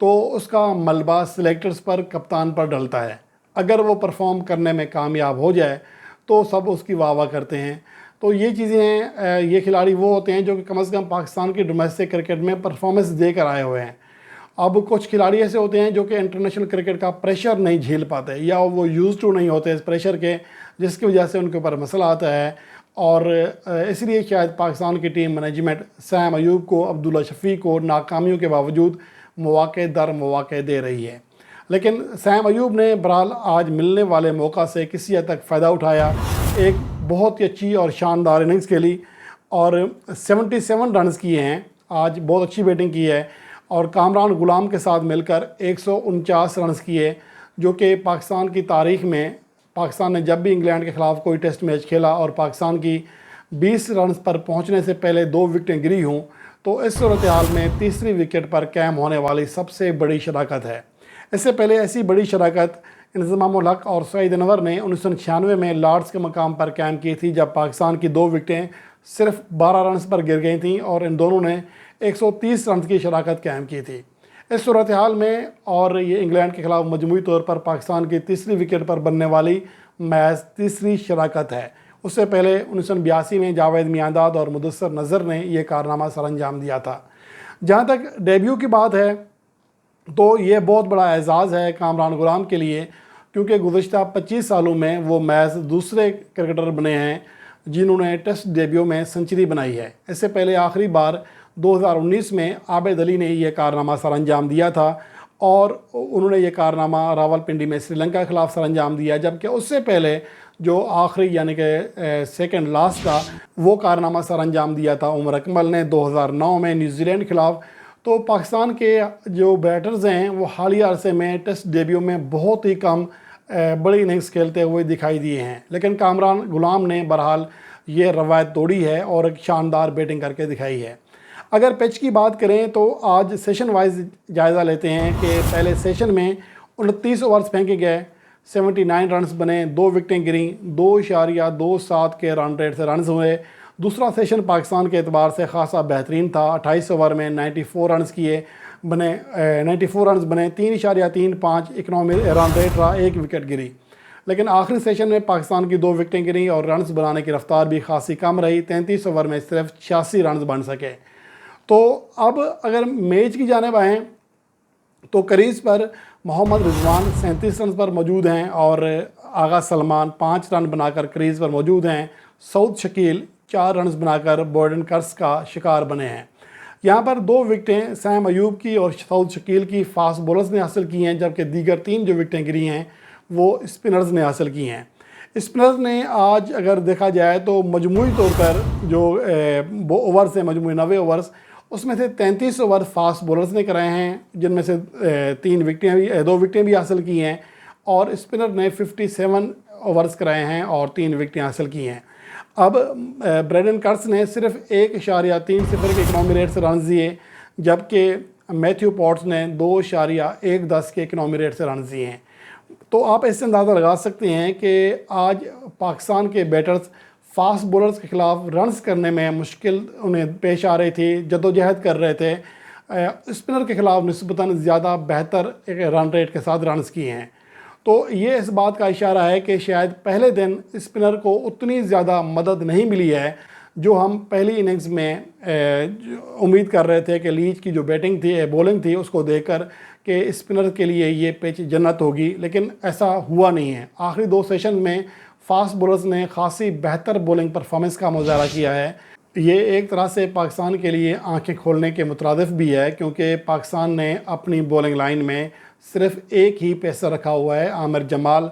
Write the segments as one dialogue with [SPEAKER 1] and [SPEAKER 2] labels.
[SPEAKER 1] تو اس کا ملبہ سلیکٹرز پر، کپتان پر ڈلتا ہے۔ اگر وہ پرفارم کرنے میں کامیاب ہو جائے تو سب اس کی واہ واہ کرتے ہیں۔ تو یہ چیزیں ہیں، یہ کھلاڑی وہ ہوتے ہیں جو کہ کم از کم پاکستان کی ڈومیسٹک کرکٹ میں پرفارمنس دے کر آئے ہوئے ہیں۔ اب کچھ کھلاڑی ایسے ہوتے ہیں جو کہ انٹرنیشنل کرکٹ کا پریشر نہیں جھیل پاتے، یا وہ یوز ٹو نہیں ہوتے اس پریشر کے، جس کی وجہ سے ان کے اوپر مسئلہ آتا ہے، اور اس لیے شاید پاکستان کی ٹیم مینجمنٹ سیم ایوب کو، عبداللہ شفیق کو ناکامیوں کے باوجود مواقع در مواقع دے رہی ہے۔ لیکن سیم ایوب نے بہرحال آج ملنے والے موقع سے کسی حد تک فائدہ اٹھایا، ایک بہت ہی اچھی اور شاندار اننگز کھیلی اور 77 رنز کیے ہیں، آج بہت اچھی بیٹنگ کی ہے، اور کامران غلام کے ساتھ مل کر 149 رنز کیے، جو کہ پاکستان کی تاریخ میں، پاکستان نے جب بھی انگلینڈ کے خلاف کوئی ٹیسٹ میچ کھیلا اور پاکستان کی 20 رنز پر پہنچنے سے پہلے 2 وکٹیں گری ہوں، تو اس صورتحال میں تیسری وکٹ پر قائم ہونے والی سب سے بڑی شراکت ہے۔ اس سے پہلے ایسی بڑی شراکت انضمام الحق اور سعید انور نے 1996 میں لارڈز کے مقام پر قائم کی تھی، جب پاکستان کی 2 وکٹیں صرف 12 رنز پر گر گئی تھیں اور ان دونوں نے 130 رنز کی شراکت قائم کی تھی۔ اس صورتحال میں، اور یہ انگلینڈ کے خلاف مجموعی طور پر پاکستان کی تیسری وکٹ پر بننے والی محض تیسری شراکت ہے۔ اس سے پہلے 1982 میں جاوید میانداد اور مدثر نذر نے یہ کارنامہ سر انجام دیا تھا۔ جہاں تک ڈیبیو کی بات ہے تو یہ بہت بڑا اعزاز ہے کامران غلام کے لیے، کیونکہ گزشتہ 25 سالوں میں وہ محض دوسرے کرکٹر بنے ہیں جنہوں نے ٹیسٹ ڈیبیو میں سنچری بنائی ہے۔ اس سے پہلے آخری بار 2019 میں عابد علی نے یہ کارنامہ سر انجام دیا تھا، اور انہوں نے یہ کارنامہ راولپنڈی میں سری لنکا کے خلاف سر انجام دیا، جبکہ اس سے پہلے جو آخری یعنی کہ سیکنڈ لاسٹ کا وہ کارنامہ سر انجام دیا تھا عمر اکمل نے 2009 میں نیوزی لینڈ کے خلاف۔ تو پاکستان کے جو بیٹرز ہیں وہ حالیہ عرصے میں ٹیسٹ ڈیبیو میں بہت ہی کم بڑی اننگز کھیلتے ہوئے دکھائی دیے ہیں، لیکن کامران غلام نے بہرحال یہ روایت توڑی ہے اور ایک شاندار بیٹنگ کر کے دکھائی ہے۔ اگر پچ کی بات کریں تو آج سیشن وائز جائزہ لیتے ہیں کہ پہلے سیشن میں 29 اوورز پھینکے گئے، 79 رنز بنے، 2 وکٹیں گریں، 2.27 کے رن ریٹ سے رنز ہوئے۔ دوسرا سیشن پاکستان کے اعتبار سے خاصا بہترین تھا، 28 اوور میں 94 رنز کیے بنے، 94 رنز بنے، 3.35 اکنامی رن ریٹ رہا، 1 وکٹ گری۔ لیکن آخری سیشن میں پاکستان کی 2 وکٹیں گریں اور رنز بنانے کی رفتار بھی خاصی کم رہی، 33 اوور میں صرف 86 رنز بن سکے۔ تو اب اگر میچ کی جانب آئیں تو کریز پر محمد رضوان 37 رنز پر موجود ہیں، اور آغا سلمان 5 رن بنا کر کریز پر موجود ہیں۔ سعود شکیل 4 رنز بنا کر بورڈن کرس کا شکار بنے ہیں۔ یہاں پر 2 وکٹیں سیم ایوب کی اور سعود شکیل کی فاسٹ بولرز نے حاصل کی ہیں، جبکہ دیگر 3 جو وکٹیں گری ہیں وہ اسپنرز نے حاصل کی ہیں۔ اسپنرز نے آج اگر دیکھا جائے تو مجموعی طور پر جو اوورز ہیں، مجموعی 90 اوورز، اس میں سے 33 اوور فاسٹ بولرز نے کرائے ہیں، جن میں سے 2 وکٹیں بھی حاصل کی ہیں، اور اسپنر نے 57 اوورز کرائے ہیں اور 3 وکٹیں حاصل کی ہیں۔ اب بریڈن کرس نے صرف 1.30 کے اکنامی ریٹ سے رنز دیے، جبکہ میتھیو پورٹس نے 2.10 کے اکنامی ریٹ سے رنز دیے ہیں۔ تو آپ اس سے اندازہ لگا سکتے ہیں کہ آج پاکستان کے بیٹرز فاسٹ بولرز کے خلاف رنز کرنے میں مشکل انہیں پیش آ رہی تھی، جدوجہد کر رہے تھے، اسپنر کے خلاف نسبتاً زیادہ بہتر رن ریٹ کے ساتھ رنز کیے ہیں۔ تو یہ اس بات کا اشارہ ہے کہ شاید پہلے دن اسپنر کو اتنی زیادہ مدد نہیں ملی ہے جو ہم پہلی اننگز میں امید کر رہے تھے کہ لیچ کی جو بیٹنگ تھی، بولنگ تھی، اس کو دیکھ کر کہ اسپنر کے لیے یہ پچ جنت ہوگی، لیکن ایسا ہوا نہیں ہے۔ آخری 2 سیشن میں فاسٹ بولرز نے خاصی بہتر بولنگ پرفارمنس کا مظاہرہ کیا ہے۔ یہ ایک طرح سے پاکستان کے لیے آنکھیں کھولنے کے مترادف بھی ہے، کیونکہ پاکستان نے اپنی بولنگ لائن میں صرف ایک ہی پیسر رکھا ہوا ہے، عامر جمال۔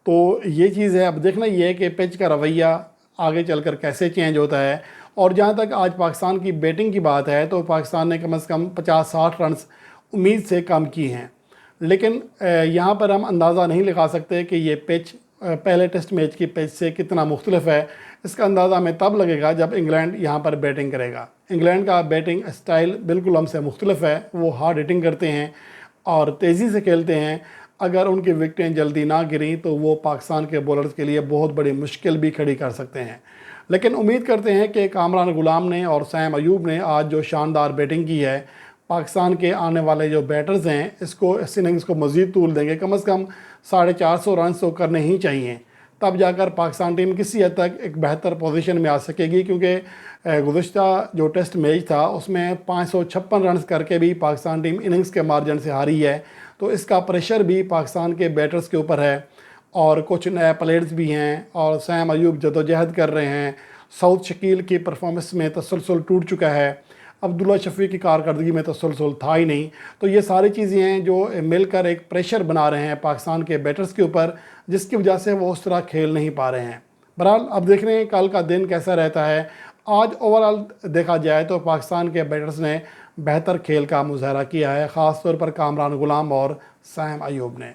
[SPEAKER 1] تو یہ چیز ہے، اب دیکھنا یہ ہے کہ پچ کا رویہ آگے چل کر کیسے چینج ہوتا ہے۔ اور جہاں تک آج پاکستان کی بیٹنگ کی بات ہے تو پاکستان نے کم از کم 50-60 رنز امید سے کم کی ہیں، لیکن یہاں پر ہم اندازہ نہیں لگا سکتے کہ یہ پچ پہلے ٹیسٹ میچ کی پچ سے کتنا مختلف ہے۔ اس کا اندازہ ہمیں تب لگے گا جب انگلینڈ یہاں پر بیٹنگ کرے گا۔ انگلینڈ کا بیٹنگ اسٹائل بالکل ہم سے مختلف ہے، وہ ہارڈ ہٹنگ کرتے ہیں اور تیزی سے کھیلتے ہیں۔ اگر ان کی وکٹیں جلدی نہ گریں تو وہ پاکستان کے بولرز کے لیے بہت بڑی مشکل بھی کھڑی کر سکتے ہیں۔ لیکن امید کرتے ہیں کہ کامران غلام نے اور سیم ایوب نے آج جو شاندار بیٹنگ کی ہے، پاکستان کے آنے والے جو بیٹرز ہیں اس اننگز کو مزید طول دیں گے، کم از کم 450 رنز تو کرنے ہی چاہیے، تب جا کر پاکستان ٹیم کسی حد تک ایک بہتر پوزیشن میں آ سکے گی، کیونکہ گزشتہ جو ٹیسٹ میچ تھا اس میں 556 رنز کر کے بھی پاکستان ٹیم اننگز کے مارجن سے ہاری ہے، تو اس کا پریشر بھی پاکستان کے بیٹرز کے اوپر ہے، اور کچھ نئے پلیئرز بھی ہیں، اور سیم ایوب جدوجہد کر رہے ہیں، سعود شکیل کی پرفارمنس میں تسلسل ٹوٹ چکا ہے، عبداللہ شفیع کی کارکردگی میں تسلسل تھا ہی نہیں، تو یہ ساری چیزیں ہیں جو مل کر ایک پریشر بنا رہے ہیں پاکستان کے بیٹرز کے اوپر، جس کی وجہ سے وہ اس طرح کھیل نہیں پا رہے ہیں۔ بہرحال اب دیکھ رہے ہیں کل کا دن کیسا رہتا ہے۔ آج اوورآل دیکھا جائے تو پاکستان کے بیٹرز نے بہتر کھیل کا مظاہرہ کیا ہے، خاص طور پر کامران غلام اور سیم ایوب نے۔